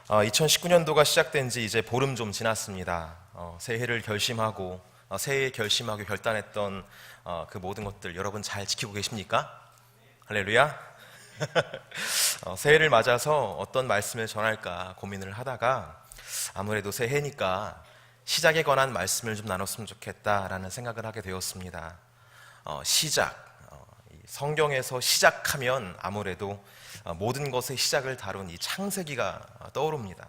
2019년도가 시작된 지 이제 보름 좀 지났습니다. 새해를 결심하고 새해 결심하고 결단했던 그 모든 것들 여러분 잘 지키고 계십니까? 할렐루야. 새해를 맞아서 어떤 말씀을 전할까 고민을 하다가 아무래도 새해니까 시작에 관한 말씀을 좀 나눴으면 좋겠다라는 생각을 하게 되었습니다. 시작. 성경에서 시작하면 아무래도 모든 것의 시작을 다룬 이 창세기가 떠오릅니다.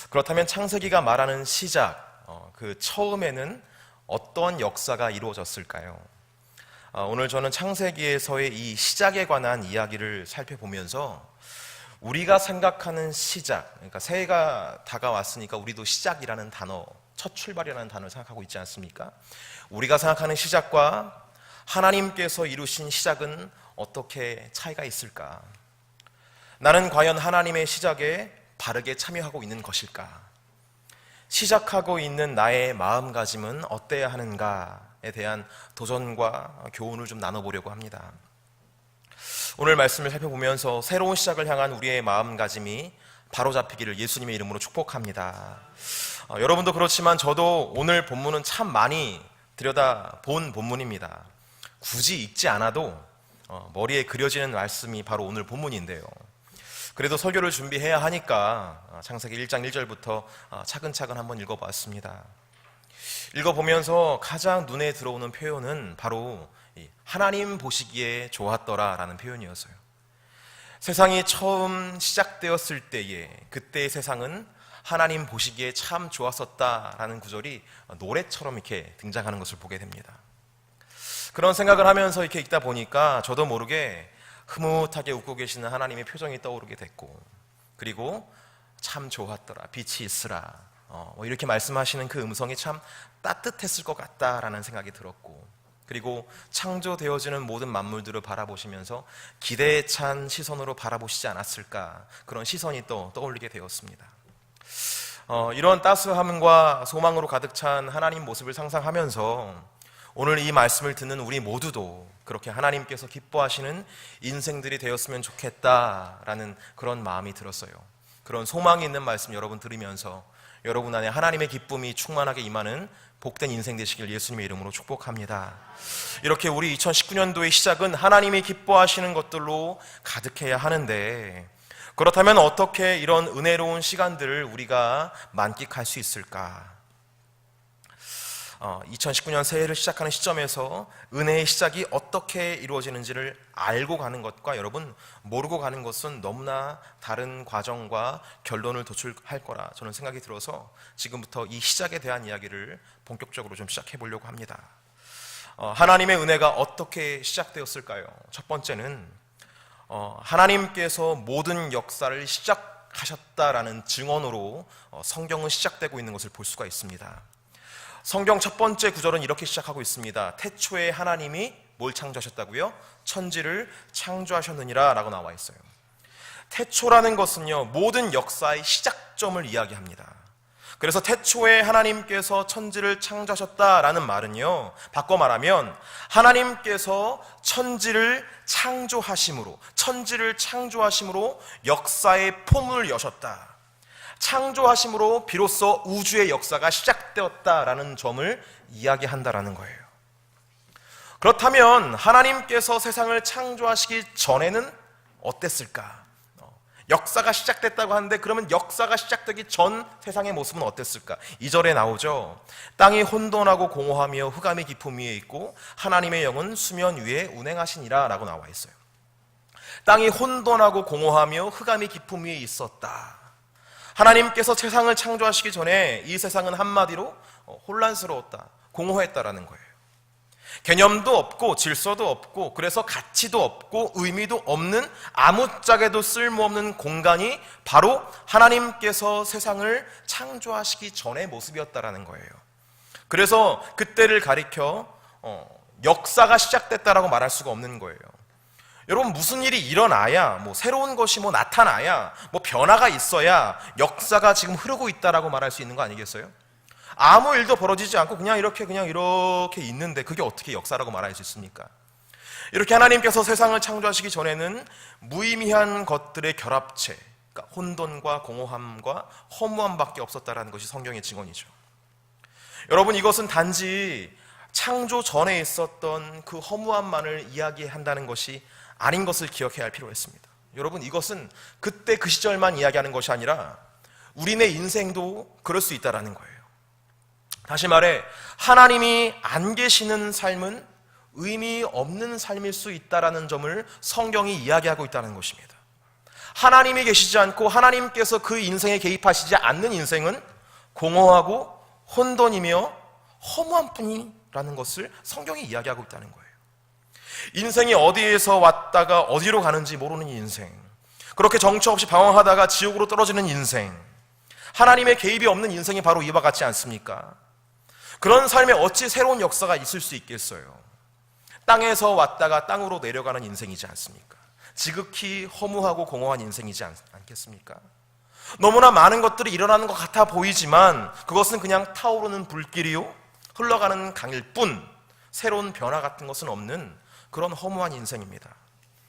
그렇다면 창세기가 말하는 시작, 그 처음에는 어떤 역사가 이루어졌을까요? 오늘 저는 창세기에서의 이 시작에 관한 이야기를 살펴보면서 우리가 생각하는 시작, 그러니까 새해가 다가왔으니까 우리도 시작이라는 단어, 첫 출발이라는 단어를 생각하고 있지 않습니까? 우리가 생각하는 시작과 하나님께서 이루신 시작은 어떻게 차이가 있을까? 나는 과연 하나님의 시작에 바르게 참여하고 있는 것일까? 시작하고 있는 나의 마음가짐은 어때야 하는가에 대한 도전과 교훈을 좀 나눠보려고 합니다. 오늘 말씀을 살펴보면서 새로운 시작을 향한 우리의 마음가짐이 바로잡히기를 예수님의 이름으로 축복합니다. 여러분도 그렇지만 저도 오늘 본문은 참 많이 들여다본 본문입니다. 굳이 읽지 않아도 머리에 그려지는 말씀이 바로 오늘 본문인데요. 그래도 설교를 준비해야 하니까 창세기 1장 1절부터 차근차근 한번 읽어봤습니다. 읽어보면서 가장 눈에 들어오는 표현은 바로 하나님 보시기에 좋았더라 라는 표현이었어요. 세상이 처음 시작되었을 때에 그때의 세상은 하나님 보시기에 참 좋았었다라는 구절이 노래처럼 이렇게 등장하는 것을 보게 됩니다. 그런 생각을 하면서 이렇게 읽다 보니까 저도 모르게 흐뭇하게 웃고 계시는 하나님의 표정이 떠오르게 됐고, 그리고 참 좋았더라, 빛이 있으라, 이렇게 말씀하시는 그 음성이 참 따뜻했을 것 같다라는 생각이 들었고, 그리고 창조되어지는 모든 만물들을 바라보시면서 기대에 찬 시선으로 바라보시지 않았을까, 그런 시선이 또 떠올리게 되었습니다. 이런 따스함과 소망으로 가득 찬 하나님 모습을 상상하면서 오늘 이 말씀을 듣는 우리 모두도 그렇게 하나님께서 기뻐하시는 인생들이 되었으면 좋겠다라는 그런 마음이 들었어요. 그런 소망이 있는 말씀 여러분 들으면서 여러분 안에 하나님의 기쁨이 충만하게 임하는 복된 인생 되시길 예수님의 이름으로 축복합니다. 이렇게 우리 2019년도의 시작은 하나님이 기뻐하시는 것들로 가득해야 하는데, 그렇다면 어떻게 이런 은혜로운 시간들을 우리가 만끽할 수 있을까? 2019년 새해를 시작하는 시점에서 은혜의 시작이 어떻게 이루어지는지를 알고 가는 것과 여러분 모르고 가는 것은 너무나 다른 과정과 결론을 도출할 거라 저는 생각이 들어서 지금부터 이 시작에 대한 이야기를 본격적으로 좀 시작해 보려고 합니다. 하나님의 은혜가 어떻게 시작되었을까요? 첫 번째는 하나님께서 모든 역사를 시작하셨다라는 증언으로 성경은 시작되고 있는 것을 볼 수가 있습니다. 성경 첫 번째 구절은 이렇게 시작하고 있습니다. 태초에 하나님이 뭘 창조하셨다고요? 천지를 창조하셨느니라 라고 나와 있어요. 태초라는 것은요, 모든 역사의 시작점을 이야기합니다. 그래서 태초에 하나님께서 천지를 창조하셨다라는 말은요, 바꿔 말하면 하나님께서 천지를 창조하심으로 역사의 포문을 여셨다, 창조하심으로 비로소 우주의 역사가 시작되었다라는 점을 이야기한다라는 거예요. 그렇다면 하나님께서 세상을 창조하시기 전에는 어땠을까? 역사가 시작됐다고 하는데 그러면 역사가 시작되기 전 세상의 모습은 어땠을까? 2절에 나오죠. 땅이 혼돈하고 공허하며 흑암이 깊음 위에 있고 하나님의 영은 수면 위에 운행하시니라 라고 나와 있어요. 땅이 혼돈하고 공허하며 흑암이 깊음 위에 있었다. 하나님께서 세상을 창조하시기 전에 이 세상은 한마디로 혼란스러웠다, 공허했다라는 거예요. 개념도 없고 질서도 없고 그래서 가치도 없고 의미도 없는 아무짝에도 쓸모없는 공간이 바로 하나님께서 세상을 창조하시기 전의 모습이었다라는 거예요. 그래서 그때를 가리켜 역사가 시작됐다라고 말할 수가 없는 거예요. 여러분, 무슨 일이 일어나야, 새로운 것이 나타나야, 변화가 있어야 역사가 지금 흐르고 있다라고 말할 수 있는 거 아니겠어요? 아무 일도 벌어지지 않고 그냥 이렇게 있는데 그게 어떻게 역사라고 말할 수 있습니까? 이렇게 하나님께서 세상을 창조하시기 전에는 무의미한 것들의 결합체, 그러니까 혼돈과 공허함과 허무함밖에 없었다라는 것이 성경의 증언이죠. 여러분, 이것은 단지 창조 전에 있었던 그 허무함만을 이야기한다는 것이 아닌 것을 기억해야 할 필요가 있습니다. 여러분, 이것은 그때 그 시절만 이야기하는 것이 아니라 우리네 인생도 그럴 수 있다는 거예요. 다시 말해, 하나님이 안 계시는 삶은 의미 없는 삶일 수 있다는 점을 성경이 이야기하고 있다는 것입니다. 하나님이 계시지 않고 하나님께서 그 인생에 개입하시지 않는 인생은 공허하고 혼돈이며 허무한 뿐이라는 것을 성경이 이야기하고 있다는 거예요. 인생이 어디에서 왔다가 어디로 가는지 모르는 인생, 그렇게 정처 없이 방황하다가 지옥으로 떨어지는 인생, 하나님의 개입이 없는 인생이 바로 이와 같지 않습니까? 그런 삶에 어찌 새로운 역사가 있을 수 있겠어요? 땅에서 왔다가 땅으로 내려가는 인생이지 않습니까? 지극히 허무하고 공허한 인생이지 않겠습니까? 너무나 많은 것들이 일어나는 것 같아 보이지만 그것은 그냥 타오르는 불길이요, 흘러가는 강일 뿐 새로운 변화 같은 것은 없는 그런 허무한 인생입니다.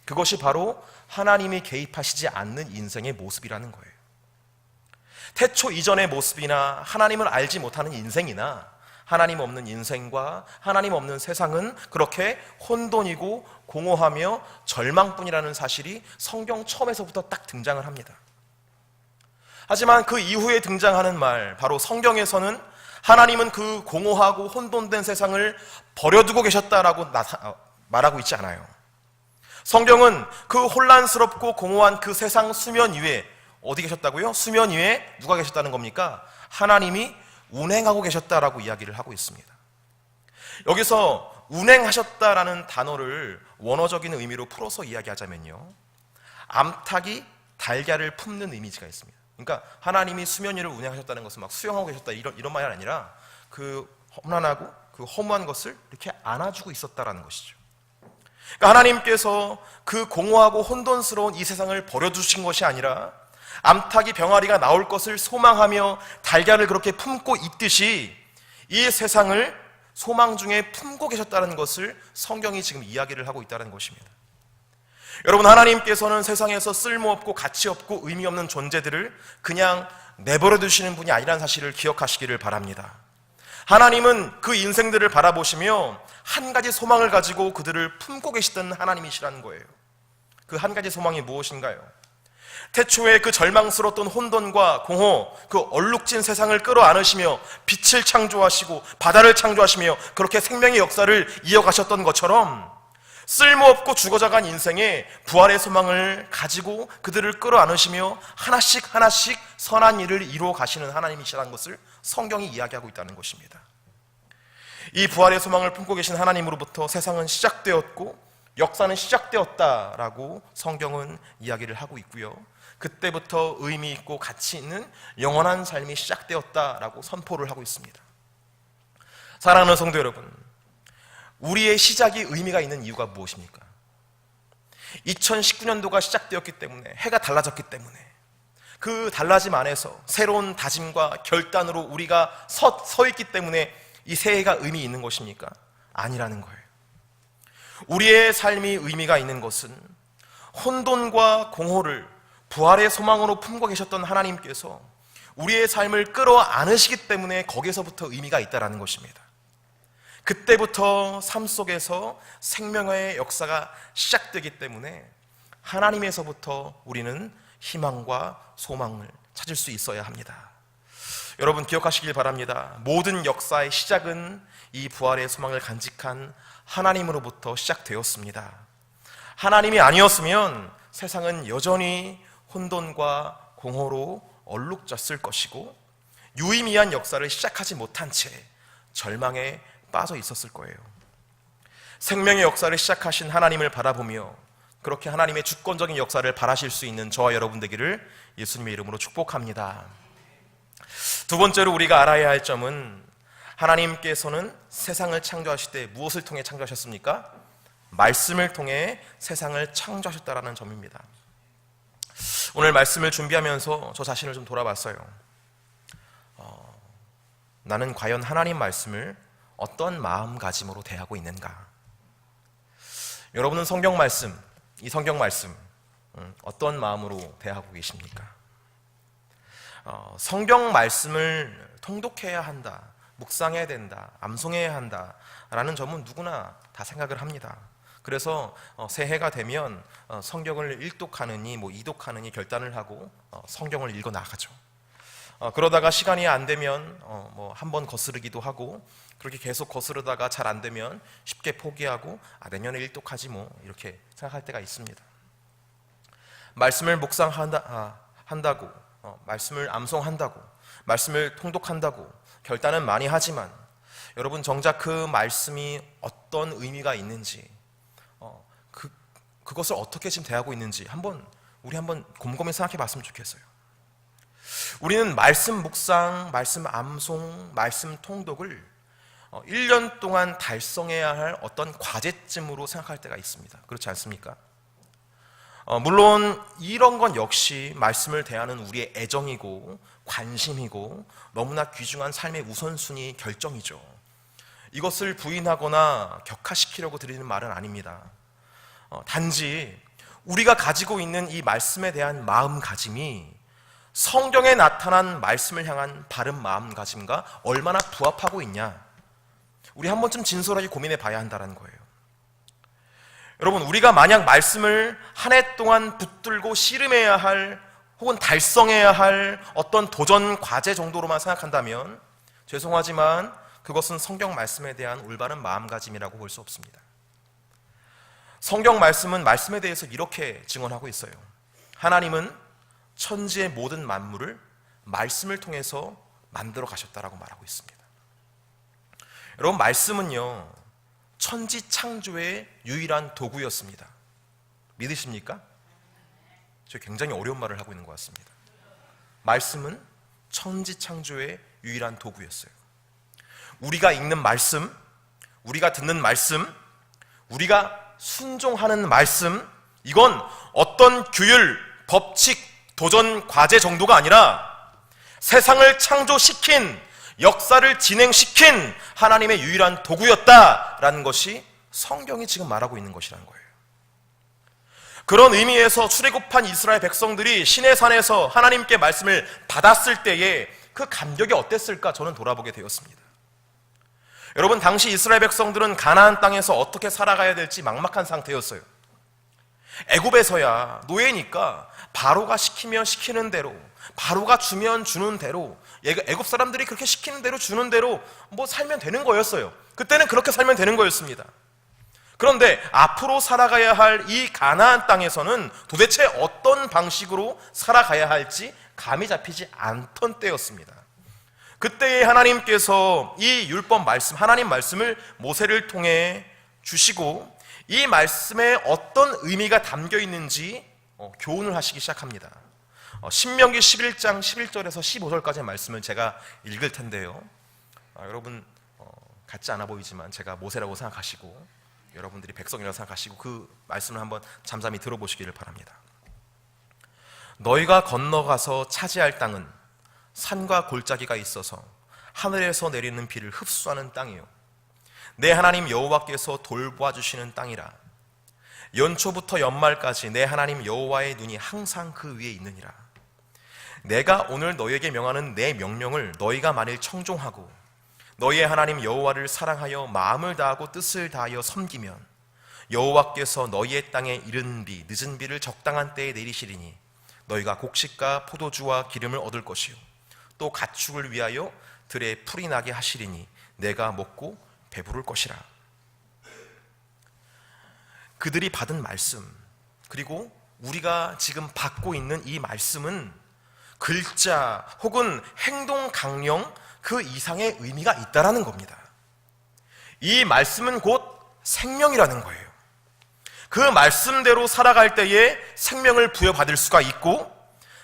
그것이 바로 하나님이 개입하시지 않는 인생의 모습이라는 거예요. 태초 이전의 모습이나 하나님을 알지 못하는 인생이나 하나님 없는 인생과 하나님 없는 세상은 그렇게 혼돈이고 공허하며 절망뿐이라는 사실이 성경 처음에서부터 딱 등장을 합니다. 하지만 그 이후에 등장하는 말, 바로 성경에서는 하나님은 그 공허하고 혼돈된 세상을 버려두고 계셨다라고 말하고 있지 않아요. 성경은 그 혼란스럽고 공허한 그 세상 수면 위에 어디 계셨다고요? 수면 위에 누가 계셨다는 겁니까? 하나님이 운행하고 계셨다라고 이야기를 하고 있습니다. 여기서 운행하셨다라는 단어를 원어적인 의미로 풀어서 이야기하자면요, 암탉이 달걀을 품는 이미지가 있습니다. 그러니까 하나님이 수면 위를 운행하셨다는 것은 막 수영하고 계셨다 이런 말이 아니라 그 험난하고 그 허무한 것을 이렇게 안아주고 있었다라는 것이죠. 그러니까 하나님께서 그 공허하고 혼돈스러운 이 세상을 버려두신 것이 아니라 암탉이 병아리가 나올 것을 소망하며 달걀을 그렇게 품고 있듯이 이 세상을 소망 중에 품고 계셨다는 것을 성경이 지금 이야기를 하고 있다는 것입니다. 여러분, 하나님께서는 세상에서 쓸모없고 가치없고 의미 없는 존재들을 그냥 내버려 두시는 분이 아니라는 사실을 기억하시기를 바랍니다. 하나님은 그 인생들을 바라보시며 한 가지 소망을 가지고 그들을 품고 계시던 하나님이시라는 거예요. 그 한 가지 소망이 무엇인가요? 태초에 그 절망스러웠던 혼돈과 공허, 그 얼룩진 세상을 끌어안으시며 빛을 창조하시고 바다를 창조하시며 그렇게 생명의 역사를 이어가셨던 것처럼 쓸모없고 죽어져간 인생에 부활의 소망을 가지고 그들을 끌어안으시며 하나씩 하나씩 선한 일을 이루어 가시는 하나님이시라는 것을 성경이 이야기하고 있다는 것입니다. 이 부활의 소망을 품고 계신 하나님으로부터 세상은 시작되었고 역사는 시작되었다라고 성경은 이야기를 하고 있고요, 그때부터 의미 있고 가치 있는 영원한 삶이 시작되었다라고 선포를 하고 있습니다. 사랑하는 성도 여러분, 우리의 시작이 의미가 있는 이유가 무엇입니까? 2019년도가 시작되었기 때문에, 해가 달라졌기 때문에, 그 달라짐 안에서 새로운 다짐과 결단으로 우리가 서 있기 때문에 이 새해가 의미 있는 것입니까? 아니라는 거예요. 우리의 삶이 의미가 있는 것은 혼돈과 공허를 부활의 소망으로 품고 계셨던 하나님께서 우리의 삶을 끌어안으시기 때문에 거기에서부터 의미가 있다는 것입니다. 그때부터 삶 속에서 생명의 역사가 시작되기 때문에 하나님에서부터 우리는 희망과 소망을 찾을 수 있어야 합니다. 여러분, 기억하시길 바랍니다. 모든 역사의 시작은 이 부활의 소망을 간직한 하나님으로부터 시작되었습니다. 하나님이 아니었으면 세상은 여전히 혼돈과 공허로 얼룩졌을 것이고 유의미한 역사를 시작하지 못한 채 절망에 빠져 있었을 거예요. 생명의 역사를 시작하신 하나님을 바라보며 그렇게 하나님의 주권적인 역사를 바라실 수 있는 저와 여러분 되기를 예수님의 이름으로 축복합니다. 두 번째로 우리가 알아야 할 점은, 하나님께서는 세상을 창조하실 때 무엇을 통해 창조하셨습니까? 말씀을 통해 세상을 창조하셨다라는 점입니다. 오늘 말씀을 준비하면서 저 자신을 좀 돌아봤어요. 나는 과연 하나님 말씀을 어떤 마음가짐으로 대하고 있는가? 여러분은 성경 말씀, 이 성경 말씀, 어떤 마음으로 대하고 계십니까? 성경 말씀을 통독해야 한다, 묵상해야 된다, 암송해야 한다 라는 점은 누구나 다 생각을 합니다. 그래서 새해가 되면 성경을 1독하느니 2독하느니 결단을 하고 성경을 읽어 나가죠. 그러다가 시간이 안 되면 한 번 거스르기도 하고, 그렇게 계속 거스르다가 잘 안 되면 쉽게 포기하고 내년에 1독하지 이렇게 생각할 때가 있습니다. 말씀을 묵상한다고, 말씀을 암송한다고, 말씀을 통독한다고 결단은 많이 하지만 여러분, 정작 그 말씀이 어떤 의미가 있는지, 그것을 어떻게 지금 대하고 있는지 우리 한번 곰곰이 생각해 봤으면 좋겠어요. 우리는 말씀 묵상, 말씀 암송, 말씀 통독을 1년 동안 달성해야 할 어떤 과제쯤으로 생각할 때가 있습니다. 그렇지 않습니까? 물론 이런 건 역시 말씀을 대하는 우리의 애정이고 관심이고 너무나 귀중한 삶의 우선순위 결정이죠. 이것을 부인하거나 격하시키려고 드리는 말은 아닙니다. 단지 우리가 가지고 있는 이 말씀에 대한 마음가짐이 성경에 나타난 말씀을 향한 바른 마음가짐과 얼마나 부합하고 있냐, 우리 한 번쯤 진솔하게 고민해 봐야 한다는 거예요. 여러분, 우리가 만약 말씀을 한 해 동안 붙들고 씨름해야 할 혹은 달성해야 할 어떤 도전 과제 정도로만 생각한다면 죄송하지만 그것은 성경 말씀에 대한 올바른 마음가짐이라고 볼 수 없습니다. 성경 말씀은 말씀에 대해서 이렇게 증언하고 있어요. 하나님은 천지의 모든 만물을 말씀을 통해서 만들어 가셨다라고 말하고 있습니다. 여러분, 말씀은요, 천지 창조의 유일한 도구였습니다. 믿으십니까? 저 굉장히 어려운 말을 하고 있는 것 같습니다. 말씀은 천지 창조의 유일한 도구였어요. 우리가 읽는 말씀, 우리가 듣는 말씀, 우리가 순종하는 말씀, 이건 어떤 규율, 법칙, 도전, 과제 정도가 아니라 세상을 창조시킨, 역사를 진행시킨 하나님의 유일한 도구였다라는 것이 성경이 지금 말하고 있는 것이라는 거예요. 그런 의미에서 출애굽한 이스라엘 백성들이 시내산에서 하나님께 말씀을 받았을 때에 그 감격이 어땠을까 저는 돌아보게 되었습니다. 여러분, 당시 이스라엘 백성들은 가나안 땅에서 어떻게 살아가야 될지 막막한 상태였어요. 애굽에서야 노예니까 바로가 시키면 시키는 대로, 바로가 주면 주는 대로, 애굽 사람들이 그렇게 시키는 대로 주는 대로 살면 되는 거였어요. 그때는 그렇게 살면 되는 거였습니다. 그런데 앞으로 살아가야 할 이 가나안 땅에서는 도대체 어떤 방식으로 살아가야 할지 감이 잡히지 않던 때였습니다. 그때에 하나님께서 이 율법 말씀, 하나님 말씀을 모세를 통해 주시고 이 말씀에 어떤 의미가 담겨 있는지 교훈을 하시기 시작합니다. 신명기 11장 11절에서 15절까지의 말씀을 제가 읽을 텐데요. 여러분, 같지 않아 보이지만 제가 모세라고 생각하시고 여러분들이 백성이라고 생각하시고 그 말씀을 한번 잠잠히 들어보시기를 바랍니다. 너희가 건너가서 차지할 땅은 산과 골짜기가 있어서 하늘에서 내리는 비를 흡수하는 땅이요, 내 하나님 여호와께서 돌보아 주시는 땅이라. 연초부터 연말까지 내 하나님 여호와의 눈이 항상 그 위에 있느니라. 내가 오늘 너희에게 명하는 내 명령을 너희가 만일 청종하고 너희의 하나님 여호와를 사랑하여 마음을 다하고 뜻을 다하여 섬기면 여호와께서 너희의 땅에 이른 비, 늦은 비를 적당한 때에 내리시리니 너희가 곡식과 포도주와 기름을 얻을 것이요 또 가축을 위하여 들에 풀이 나게 하시리니 내가 먹고 배부를 것이라. 그들이 받은 말씀, 그리고 우리가 지금 받고 있는 이 말씀은 글자 혹은 행동 강령 그 이상의 의미가 있다라는 겁니다. 이 말씀은 곧 생명이라는 거예요. 그 말씀대로 살아갈 때에 생명을 부여받을 수가 있고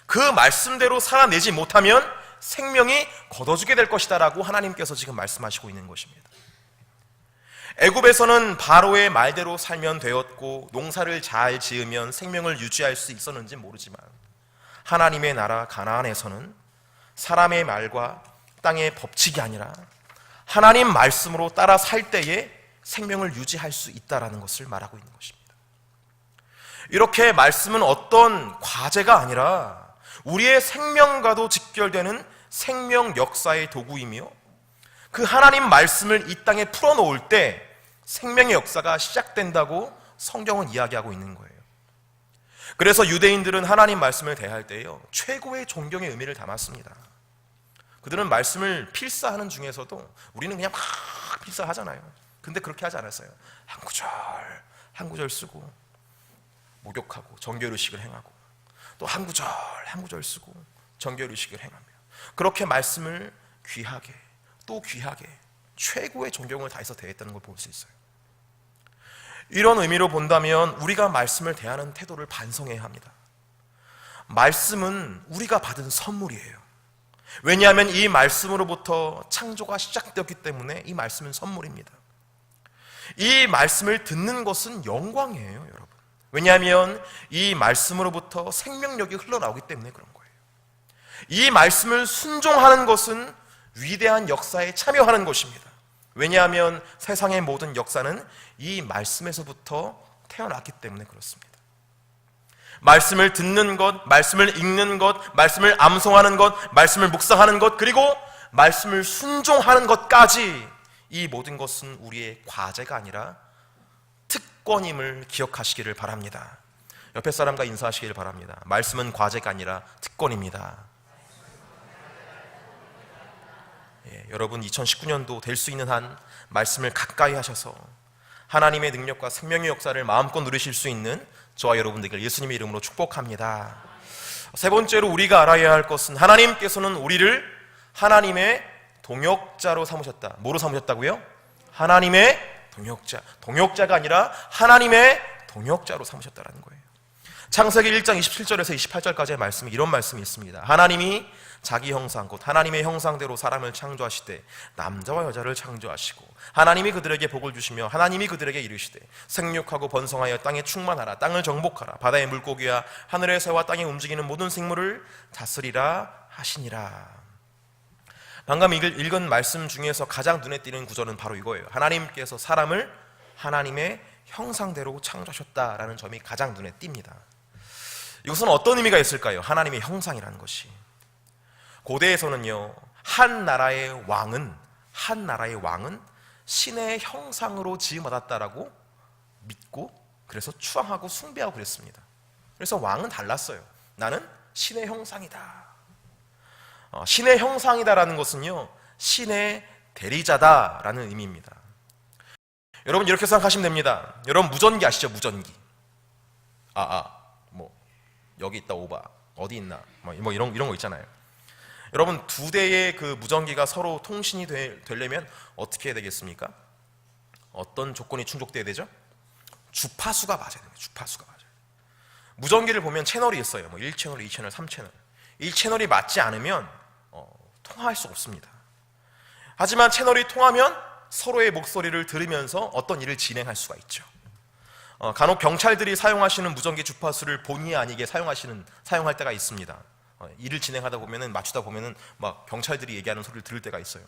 그 말씀대로 살아내지 못하면 생명이 걷어지게 될 것이다라고 하나님께서 지금 말씀하시고 있는 것입니다. 애굽에서는 바로의 말대로 살면 되었고 농사를 잘 지으면 생명을 유지할 수 있었는지 모르지만 하나님의 나라 가나안에서는 사람의 말과 땅의 법칙이 아니라 하나님 말씀으로 따라 살 때에 생명을 유지할 수 있다라는 것을 말하고 있는 것입니다. 이렇게 말씀은 어떤 과제가 아니라 우리의 생명과도 직결되는 생명 역사의 도구이며, 그 하나님 말씀을 이 땅에 풀어놓을 때 생명의 역사가 시작된다고 성경은 이야기하고 있는 거예요. 그래서 유대인들은 하나님 말씀을 대할 때요, 최고의 존경의 의미를 담았습니다. 그들은 말씀을 필사하는 중에서도 우리는 그냥 막 필사하잖아요. 근데 그렇게 하지 않았어요. 한 구절 한 구절 쓰고 목욕하고 정결의식을 행하고, 또 한 구절 쓰고 정결의식을 행하며, 그렇게 말씀을 귀하게 또 귀하게 최고의 존경을 다해서 대했다는 걸 볼 수 있어요. 이런 의미로 본다면 우리가 말씀을 대하는 태도를 반성해야 합니다. 말씀은 우리가 받은 선물이에요. 왜냐하면 이 말씀으로부터 창조가 시작되었기 때문에 이 말씀은 선물입니다. 이 말씀을 듣는 것은 영광이에요, 여러분. 왜냐하면 이 말씀으로부터 생명력이 흘러나오기 때문에 그런 거예요. 이 말씀을 순종하는 것은 위대한 역사에 참여하는 것입니다. 왜냐하면 세상의 모든 역사는 이 말씀에서부터 태어났기 때문에 그렇습니다. 말씀을 듣는 것, 말씀을 읽는 것, 말씀을 암송하는 것, 말씀을 묵상하는 것, 그리고 말씀을 순종하는 것까지, 이 모든 것은 우리의 과제가 아니라 특권임을 기억하시기를 바랍니다. 옆에 사람과 인사하시기를 바랍니다. 말씀은 과제가 아니라 특권입니다. 여러분 2019년도 될 수 있는 한 말씀을 가까이 하셔서 하나님의 능력과 생명의 역사를 마음껏 누리실 수 있는 저와 여러분들에게 예수님의 이름으로 축복합니다. 세 번째로 우리가 알아야 할 것은, 하나님께서는 우리를 하나님의 동역자로 삼으셨다. 뭐로 삼으셨다고요? 하나님의 동역자. 동역자가 아니라 하나님의 동역자로 삼으셨다는 거예요. 창세기 1장 27절에서 28절까지의 말씀에 이런 말씀이 있습니다. 하나님이 자기 형상 곧 하나님의 형상대로 사람을 창조하시되 남자와 여자를 창조하시고, 하나님이 그들에게 복을 주시며 하나님이 그들에게 이르시되 생육하고 번성하여 땅에 충만하라, 땅을 정복하라, 바다의 물고기와 하늘의 새와 땅에 움직이는 모든 생물을 다스리라 하시니라. 방금 읽은 말씀 중에서 가장 눈에 띄는 구절은 바로 이거예요. 하나님께서 사람을 하나님의 형상대로 창조하셨다라는 점이 가장 눈에 띕니다. 이것은 어떤 의미가 있을까요? 하나님의 형상이라는 것이. 고대에서는요, 한 나라의 왕은 신의 형상으로 지음받았다라고 믿고, 그래서 추앙하고 숭배하고 그랬습니다. 그래서 왕은 달랐어요. 나는 신의 형상이다. 신의 형상이다라는 것은요, 신의 대리자다라는 의미입니다. 여러분 이렇게 생각하시면 됩니다. 여러분 무전기 아시죠? 무전기. 뭐 여기 있다 오바, 어디 있나, 뭐 이런 거 있잖아요. 여러분 두 대의 그 무전기가 서로 통신이 되려면 어떻게 해야 되겠습니까? 어떤 조건이 충족돼야 되죠? 주파수가 맞아야 돼요. 주파수가 맞아요. 무전기를 보면 채널이 있어요. 뭐 1채널, 2채널, 3채널. 이 채널이 맞지 않으면 통화할 수 없습니다. 하지만 채널이 통하면 서로의 목소리를 들으면서 어떤 일을 진행할 수가 있죠. 간혹 경찰들이 사용하시는 무전기 주파수를 본의 아니게 사용할 때가 있습니다. 일을 진행하다 보면은, 맞추다 보면은 막 경찰들이 얘기하는 소리를 들을 때가 있어요.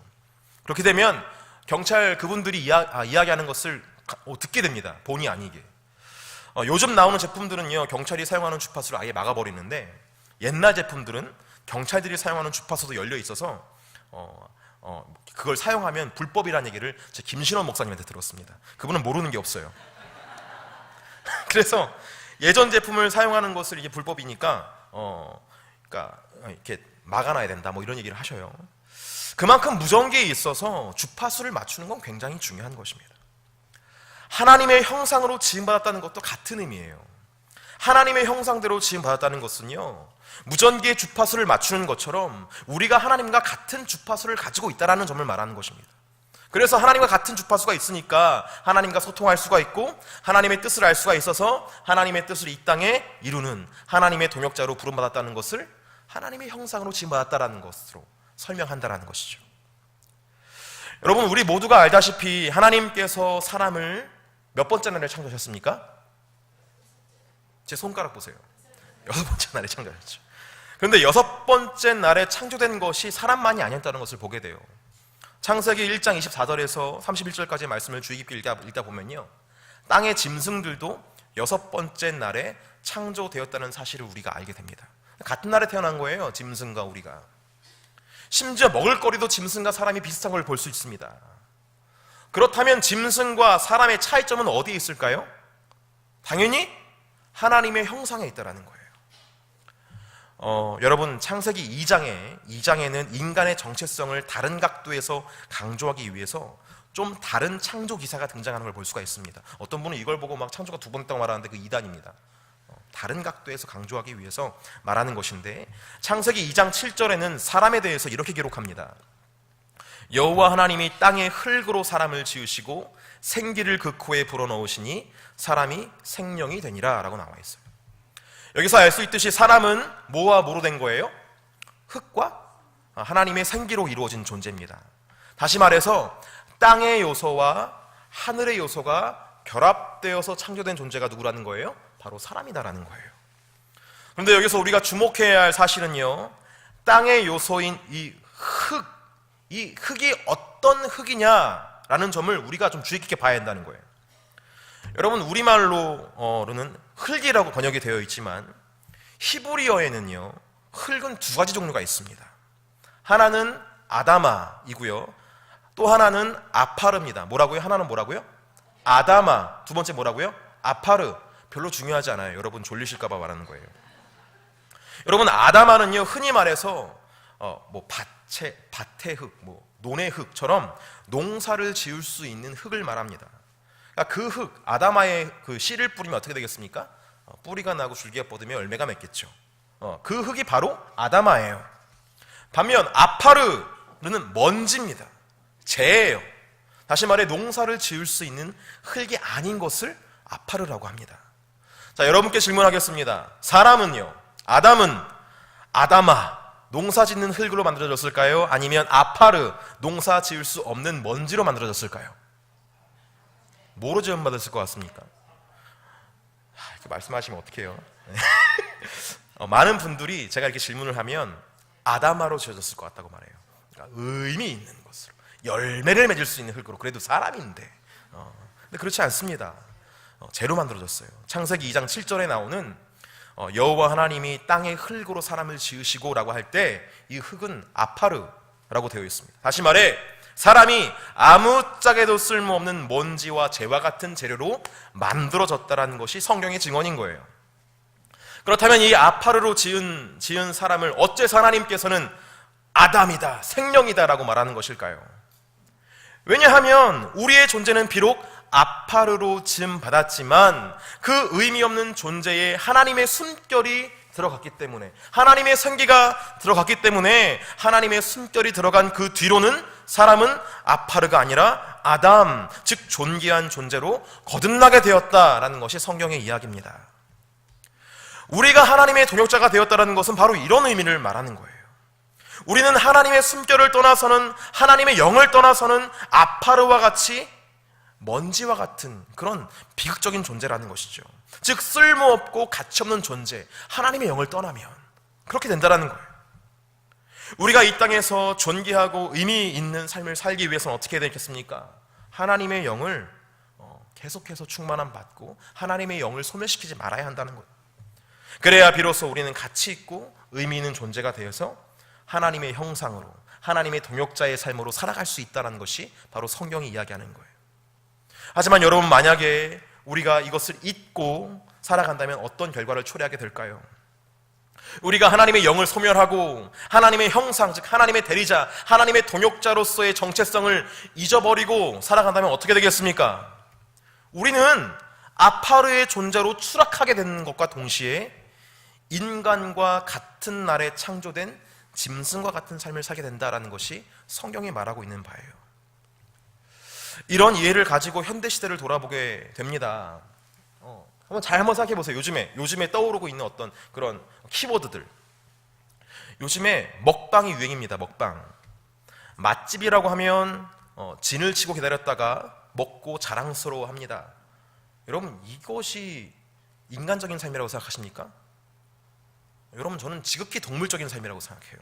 그렇게 되면 경찰 그분들이 이야기하는 것을 듣게 됩니다. 본의 아니게. 요즘 나오는 제품들은요, 경찰이 사용하는 주파수를 아예 막아버리는데, 옛날 제품들은 경찰들이 사용하는 주파수도 열려 있어서 그걸 사용하면 불법이라는 얘기를 제 김신원 목사님한테 들었습니다. 그분은 모르는 게 없어요. 그래서 예전 제품을 사용하는 것을 이게 불법이니까 그러니까 이렇게 막아놔야 된다, 뭐 이런 얘기를 하셔요. 그만큼 무전기에 있어서 주파수를 맞추는 건 굉장히 중요한 것입니다. 하나님의 형상으로 지음받았다는 것도 같은 의미예요. 하나님의 형상대로 지음받았다는 것은요, 무전기의 주파수를 맞추는 것처럼 우리가 하나님과 같은 주파수를 가지고 있다는 점을 말하는 것입니다. 그래서 하나님과 같은 주파수가 있으니까 하나님과 소통할 수가 있고, 하나님의 뜻을 알 수가 있어서 하나님의 뜻을 이 땅에 이루는 하나님의 동역자로 부름받았다는 것을 하나님의 형상으로 지음받았다는 것으로 설명한다는 것이죠. 여러분 우리 모두가 알다시피 하나님께서 사람을 몇 번째 날에 창조하셨습니까? 제 손가락 보세요. 6번째 날에 창조하셨죠. 그런데 6번째 날에 창조된 것이 사람만이 아니었다는 것을 보게 돼요. 창세기 1장 24절에서 31절까지의 말씀을 주의 깊게 읽다 보면요, 땅의 짐승들도 6번째 날에 창조되었다는 사실을 우리가 알게 됩니다. 같은 날에 태어난 거예요, 짐승과 우리가. 심지어 먹을거리도 짐승과 사람이 비슷한 걸 볼 수 있습니다. 그렇다면 짐승과 사람의 차이점은 어디에 있을까요? 당연히 하나님의 형상에 있다라는 거예요. 여러분, 창세기 2장에는 인간의 정체성을 다른 각도에서 강조하기 위해서 좀 다른 창조 기사가 등장하는 걸 볼 수가 있습니다. 어떤 분은 이걸 보고 막 창조가 두 번 있다고 말하는데 그 이단입니다. 다른 각도에서 강조하기 위해서 말하는 것인데, 창세기 2장 7절에는 사람에 대해서 이렇게 기록합니다. 여호와 하나님이 땅의 흙으로 사람을 지으시고 생기를 그 코에 불어넣으시니 사람이 생명이 되니라 라고 나와 있어요. 여기서 알 수 있듯이 사람은 뭐와 뭐로 된 거예요? 흙과 하나님의 생기로 이루어진 존재입니다. 다시 말해서 땅의 요소와 하늘의 요소가 결합되어서 창조된 존재가 누구라는 거예요? 바로 사람이다라는 거예요. 그런데 여기서 우리가 주목해야 할 사실은요, 땅의 요소인 이 흙이 어떤 흙이냐라는 점을 우리가 좀 주의 깊게 봐야 한다는 거예요. 여러분, 우리말로는 흙이라고 번역이 되어 있지만 히브리어에는요, 흙은 두 가지 종류가 있습니다. 하나는 아다마이고요, 또 하나는 아파르입니다. 뭐라고요? 하나는 뭐라고요? 아다마. 두 번째 뭐라고요? 아파르. 별로 중요하지 않아요. 여러분 졸리실까봐 말하는 거예요. 여러분, 아다마는요, 흔히 말해서 밭의 흙, 논의 흙처럼 농사를 지을 수 있는 흙을 말합니다. 그러니까 그 흙, 아다마의 그 씨를 뿌리면 어떻게 되겠습니까? 뿌리가 나고 줄기가 뻗으면 열매가 맺겠죠. 그 흙이 바로 아다마예요. 반면 아파르는 먼지입니다. 재예요. 다시 말해 농사를 지을 수 있는 흙이 아닌 것을 아파르라고 합니다. 자, 여러분께 질문하겠습니다. 사람은요, 아담은 아다마, 농사 짓는 흙으로 만들어졌을까요? 아니면 아파르, 농사 지을 수 없는 먼지로 만들어졌을까요? 뭐로 지원받았을 것 같습니까? 이렇게 말씀하시면 어떡해요? 많은 분들이 제가 이렇게 질문을 하면 아다마로 지어졌을 것 같다고 말해요. 그러니까 의미 있는 것으로, 열매를 맺을 수 있는 흙으로. 그래도 사람인데. 근데 그렇지 않습니다. 재로 만들어졌어요. 창세기 2장 7절에 나오는 여호와 하나님이 땅의 흙으로 사람을 지으시고 라고 할 때 이 흙은 아파르라고 되어 있습니다. 다시 말해 사람이 아무짝에도 쓸모없는 먼지와 재와 같은 재료로 만들어졌다라는 것이 성경의 증언인 거예요. 그렇다면 이 아파르로 지은 사람을 어째서 하나님께서는 아담이다, 생명이다 라고 말하는 것일까요? 왜냐하면 우리의 존재는 비록 아파르로 지음 받았지만 그 의미 없는 존재에 하나님의 숨결이 들어갔기 때문에, 하나님의 생기가 들어갔기 때문에 하나님의 숨결이 들어간 그 뒤로는 사람은 아파르가 아니라 아담, 즉 존귀한 존재로 거듭나게 되었다라는 것이 성경의 이야기입니다. 우리가 하나님의 동역자가 되었다는 것은 바로 이런 의미를 말하는 거예요. 우리는 하나님의 숨결을 떠나서는, 하나님의 영을 떠나서는 아파르와 같이 먼지와 같은 그런 비극적인 존재라는 것이죠. 즉 쓸모없고 가치없는 존재, 하나님의 영을 떠나면 그렇게 된다는 거예요. 우리가 이 땅에서 존귀하고 의미 있는 삶을 살기 위해서는 어떻게 해야 되겠습니까? 하나님의 영을 계속해서 충만함 받고 하나님의 영을 소멸시키지 말아야 한다는 거예요. 그래야 비로소 우리는 가치 있고 의미 있는 존재가 되어서 하나님의 형상으로, 하나님의 동역자의 삶으로 살아갈 수 있다는 것이 바로 성경이 이야기하는 거예요. 하지만 여러분, 만약에 우리가 이것을 잊고 살아간다면 어떤 결과를 초래하게 될까요? 우리가 하나님의 영을 소멸하고 하나님의 형상, 즉 하나님의 대리자, 하나님의 동역자로서의 정체성을 잊어버리고 살아간다면 어떻게 되겠습니까? 우리는 아파르의 존재로 추락하게 되는 것과 동시에 인간과 같은 날에 창조된 짐승과 같은 삶을 살게 된다는 것이 성경이 말하고 있는 바예요. 이런 이해를 가지고 현대시대를 돌아보게 됩니다. 한번 생각해 보세요. 요즘에 떠오르고 있는 어떤 그런 키워드들. 요즘에 먹방이 유행입니다. 먹방. 맛집이라고 하면 진을 치고 기다렸다가 먹고 자랑스러워합니다. 여러분, 이것이 인간적인 삶이라고 생각하십니까? 여러분, 저는 지극히 동물적인 삶이라고 생각해요.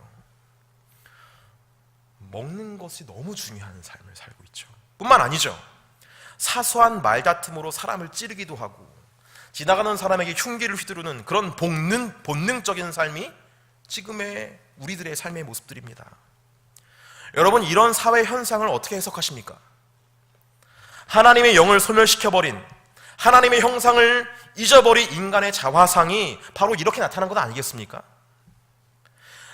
먹는 것이 너무 중요한 삶을 살고 있죠. 뿐만 아니죠. 사소한 말다툼으로 사람을 찌르기도 하고, 지나가는 사람에게 흉기를 휘두르는 그런 본능적인 삶이 지금의 우리들의 삶의 모습들입니다. 여러분, 이런 사회 현상을 어떻게 해석하십니까? 하나님의 영을 소멸시켜버린, 하나님의 형상을 잊어버린 인간의 자화상이 바로 이렇게 나타난 것 아니겠습니까?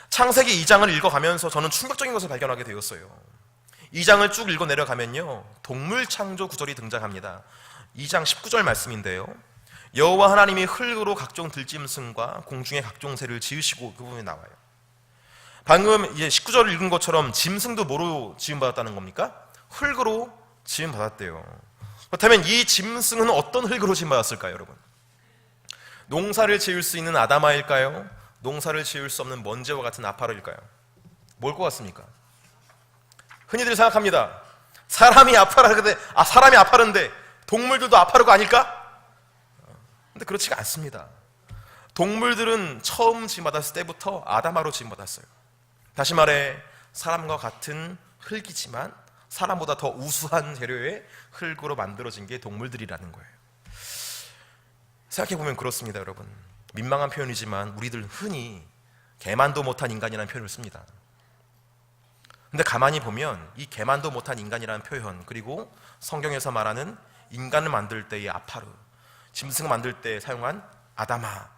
창세기 2장을 읽어가면서 저는 충격적인 것을 발견하게 되었어요. 2장을 쭉 읽어 내려가면요, 동물 창조 구절이 등장합니다. 2장 19절 말씀인데요, 여호와 하나님이 흙으로 각종 들짐승과 공중의 각종 새를 지으시고, 그 부분이 나와요. 방금 이제 19절을 읽은 것처럼 짐승도 뭐로 지음받았다는 겁니까? 흙으로 지음받았대요. 그렇다면 이 짐승은 어떤 흙으로 지음받았을까요, 여러분? 농사를 지을 수 있는 아다마일까요? 농사를 지을 수 없는 먼지와 같은 아파르일까요? 뭘 것 같습니까? 흔히들 생각합니다. 사람이 아파르인데 동물들도 아파르가 아닐까? 근데 그렇지가 않습니다. 동물들은 처음 지음받았을 때부터 아다마로 지음받았어요. 다시 말해 사람과 같은 흙이지만 사람보다 더 우수한 재료의 흙으로 만들어진 게 동물들이라는 거예요. 생각해보면 그렇습니다, 여러분. 민망한 표현이지만 우리들 흔히 개만도 못한 인간이라는 표현을 씁니다. 근데 가만히 보면 이 개만도 못한 인간이라는 표현, 그리고 성경에서 말하는 인간을 만들 때의 아파르, 짐승을 만들 때 사용한 아다마,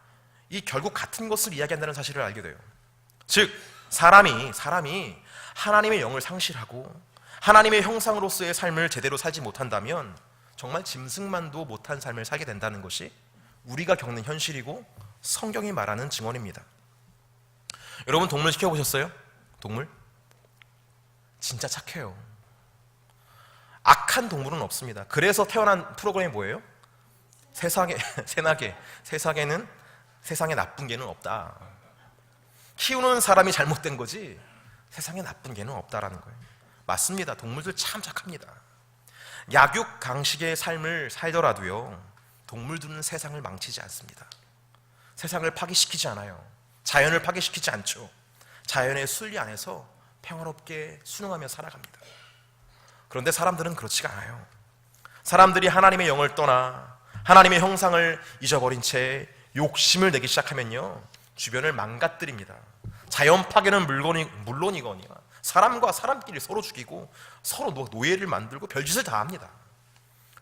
이 결국 같은 것을 이야기한다는 사실을 알게 돼요. 즉 사람이 하나님의 영을 상실하고 하나님의 형상으로서의 삶을 제대로 살지 못한다면 정말 짐승만도 못한 삶을 살게 된다는 것이 우리가 겪는 현실이고 성경이 말하는 증언입니다. 여러분, 동물 시켜보셨어요? 동물? 진짜 착해요. 악한 동물은 없습니다. 그래서 태어난 프로그램이 뭐예요? 세상에는 세상에 나쁜 개는 없다. 키우는 사람이 잘못된 거지 세상에 나쁜 개는 없다라는 거예요. 맞습니다. 동물들 참 착합니다. 약육강식의 삶을 살더라도요, 동물들은 세상을 망치지 않습니다. 세상을 파괴시키지 않아요. 자연을 파괴시키지 않죠. 자연의 순리 안에서 평화롭게 순응하며 살아갑니다. 그런데 사람들은 그렇지가 않아요. 사람들이 하나님의 영을 떠나 하나님의 형상을 잊어버린 채 욕심을 내기 시작하면요, 주변을 망가뜨립니다. 자연 파괴는 물론이거니와 사람과 사람끼리 서로 죽이고 서로 노예를 만들고 별짓을 다 합니다.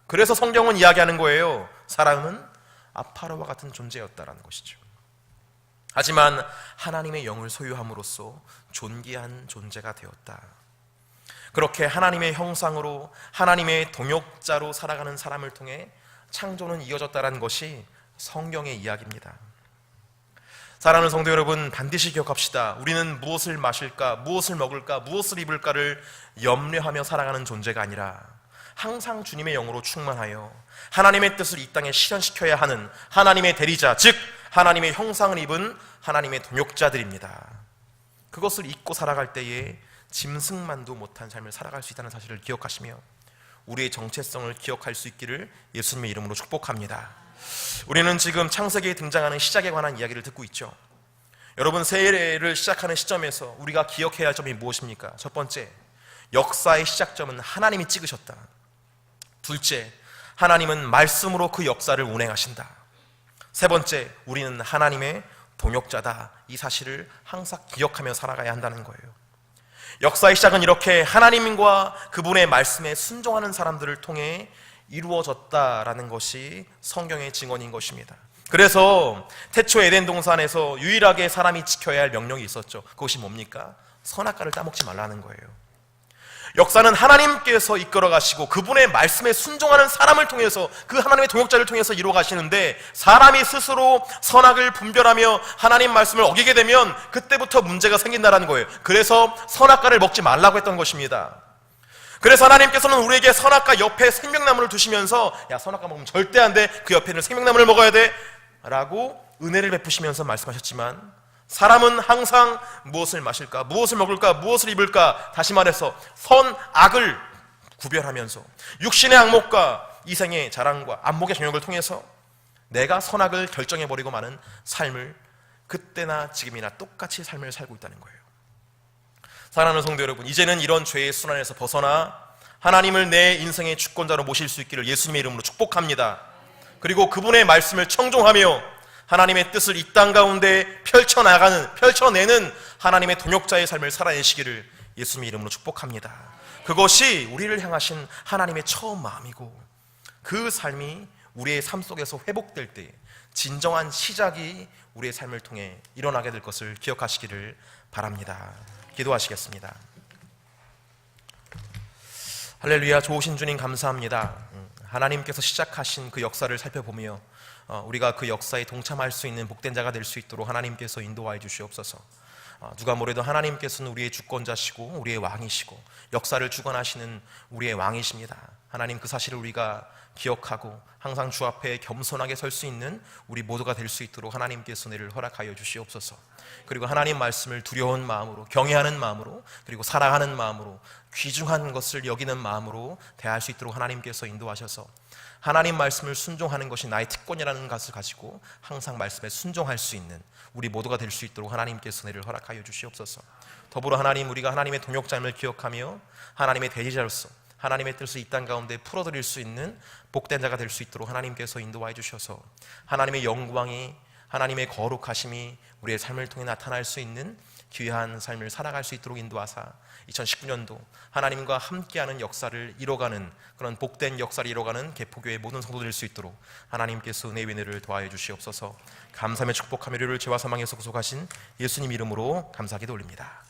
그래서 성경은 이야기하는 거예요. 사람은 아파르와 같은 존재였다라는 것이죠. 하지만 하나님의 영을 소유함으로써 존귀한 존재가 되었다. 그렇게 하나님의 형상으로 하나님의 동역자로 살아가는 사람을 통해 창조는 이어졌다는 것이 성경의 이야기입니다. 사랑하는 성도 여러분, 반드시 기억합시다. 우리는 무엇을 마실까, 무엇을 먹을까, 무엇을 입을까를 염려하며 살아가는 존재가 아니라 항상 주님의 영으로 충만하여 하나님의 뜻을 이 땅에 실현시켜야 하는 하나님의 대리자, 즉 하나님의 형상을 입은 하나님의 동역자들입니다. 그것을 잊고 살아갈 때에 짐승만도 못한 삶을 살아갈 수 있다는 사실을 기억하시며 우리의 정체성을 기억할 수 있기를 예수님의 이름으로 축복합니다. 우리는 지금 창세기에 등장하는 시작에 관한 이야기를 듣고 있죠. 여러분, 새해를 시작하는 시점에서 우리가 기억해야 할 점이 무엇입니까? 첫 번째, 역사의 시작점은 하나님이 찍으셨다. 둘째, 하나님은 말씀으로 그 역사를 운행하신다. 세 번째, 우리는 하나님의 동역자다. 이 사실을 항상 기억하며 살아가야 한다는 거예요. 역사의 시작은 이렇게 하나님과 그분의 말씀에 순종하는 사람들을 통해 이루어졌다라는 것이 성경의 증언인 것입니다. 그래서 태초 에덴 동산에서 유일하게 사람이 지켜야 할 명령이 있었죠. 그것이 뭡니까? 선악과를 따먹지 말라는 거예요. 역사는 하나님께서 이끌어 가시고 그분의 말씀에 순종하는 사람을 통해서, 그 하나님의 동역자를 통해서 이루어 가시는데, 사람이 스스로 선악을 분별하며 하나님 말씀을 어기게 되면 그때부터 문제가 생긴다는 거예요. 그래서 선악과를 먹지 말라고 했던 것입니다. 그래서 하나님께서는 우리에게 선악과 옆에 생명나무를 두시면서, 야, 선악과 먹으면 절대 안 돼, 그 옆에는 생명나무를 먹어야 돼 라고 은혜를 베푸시면서 말씀하셨지만, 사람은 항상 무엇을 마실까, 무엇을 먹을까, 무엇을 입을까, 다시 말해서 선악을 구별하면서 육신의 악목과 이생의 자랑과 안목의 정욕을 통해서 내가 선악을 결정해버리고 마는 삶을 그때나 지금이나 똑같이 삶을 살고 있다는 거예요. 사랑하는 성도 여러분, 이제는 이런 죄의 순환에서 벗어나 하나님을 내 인생의 주권자로 모실 수 있기를 예수님의 이름으로 축복합니다. 그리고 그분의 말씀을 청종하며 하나님의 뜻을 이 땅 가운데 펼쳐내는 하나님의 동역자의 삶을 살아내시기를 예수님의 이름으로 축복합니다. 그것이 우리를 향하신 하나님의 처음 마음이고, 그 삶이 우리의 삶 속에서 회복될 때 진정한 시작이 우리의 삶을 통해 일어나게 될 것을 기억하시기를 바랍니다. 기도하시겠습니다. 할렐루야. 좋으신 주님 감사합니다. 하나님께서 시작하신 그 역사를 살펴보며 우리가 그 역사에 동참할 수 있는 복된 자가 될 수 있도록 하나님께서 인도하여 주시옵소서. 누가 뭐래도 하나님께서는 우리의 주권자시고 우리의 왕이시고 역사를 주관하시는 우리의 왕이십니다. 하나님, 그 사실을 우리가 기억하고 항상 주 앞에 겸손하게 설 수 있는 우리 모두가 될 수 있도록 하나님께서 은혜를 허락하여 주시옵소서. 그리고 하나님 말씀을 두려운 마음으로, 경외하는 마음으로, 그리고 사랑하는 마음으로, 귀중한 것을 여기는 마음으로 대할 수 있도록 하나님께서 인도하셔서 하나님 말씀을 순종하는 것이 나의 특권이라는 것을 가지고 항상 말씀에 순종할 수 있는 우리 모두가 될 수 있도록 하나님께서 은혜를 허락하여 주시옵소서. 더불어 하나님, 우리가 하나님의 동역자임을 기억하며 하나님의 대리자로서 하나님의 뜻을 이 땅 가운데 풀어드릴 수 있는 복된 자가 될 수 있도록 하나님께서 인도하여 주셔서 하나님의 영광이, 하나님의 거룩하심이 우리의 삶을 통해 나타날 수 있는 귀한 삶을 살아갈 수 있도록 인도하사 2019년도 하나님과 함께하는 역사를 이뤄가는, 그런 복된 역사를 이뤄가는 개포교회 모든 성도 될 수 있도록 하나님께서 은혜의 은혜를 더하여 주시옵소서. 감사하며 축복하며 우리를 죄와 사망에서 구속하신 예수님 이름으로 감사하기도 올립니다.